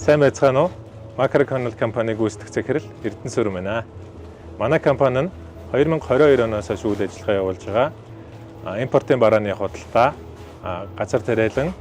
Сайн байцгаана уу? Макроконол компаниг гүйцэтгэх захирал Эрдэнэсүр байна. Манай компани нь 2022 оноос хойш үйл ажиллагаа явуулж байгаа импортын барааны худалдаа, газар тариалан,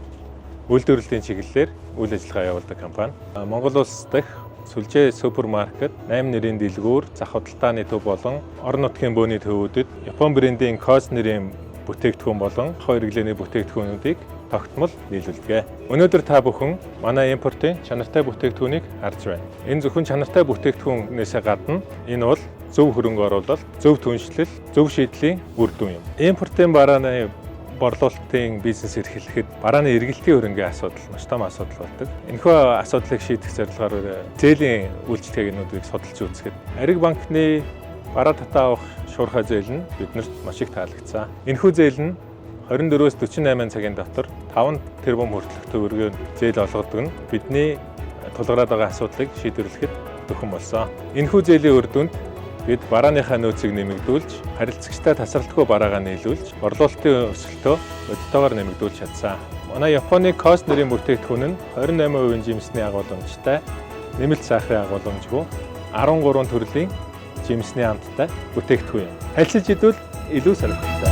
үйлдвэрлэлийн чиглэлээр үйл ажиллагаа явуулдаг компани. Монгол улс дахь сүлжээ супермаркет, 8 нэрийн дэлгүүр, зах худалдааны төв болон орон нутгийн бөөний төвүүдэд Япон брендийн Кос нэрийн бүтээгдэхүүн болон хэрэглээний бүтээгдэхүүнүүдийг тогтмол нийлүүлдэг. Өнөөдөр та бүхэн манай импортын чанартай бүтээгдэхүүнийг харж байна. Энэ зөвхөн чанартай бүтээгдэхүүнээс гадна энэ бол зөв хөрөнгө оруулалт, зөв түншлэл, зөв шийдлийн үр дүн юм. Импортын барааны борлуулалтын бизнес эрхлэхэд барааны эргэлтийн хөрөнгөний асуудал маш том асуудал болдог. Энэхүү асуудлыг шийдэх зорилгоор зээлийн үйлчлэгээнүүдийг судалж үзэхэд Ариг банкны бараа татаа авах шуурхай зээл нь биднэрт маш их таалагдсан. Энэхүү зээл нь 24-өөс 48 цагийн дотор 5 тэрбум хүртэлх төгрөгийн зээл олгодог нь бидний тулгараад байгаа асуудлыг шийдвэрлэхэд зөвхөн болсон. Энэхүү зээлийн үр дүнд бид барааныхаа нөөцийг нэмэгдүүлж, харилцагчтай тасралтгүй бараагаа нийлүүлж, борлуулалтын өсөлтөө бодитоогоор нэмэгдүүлж чадсан. Манай Японы Кос нэрийн бүтээгдэхүүн нь 28% жимсний агуулмжтай, нэмэлт сахарын агуулмжгүй 13 төрлийн жимсний амттай бүтээгдэхүүн юм. Харилцаж идвэл илүү сонирхолтой.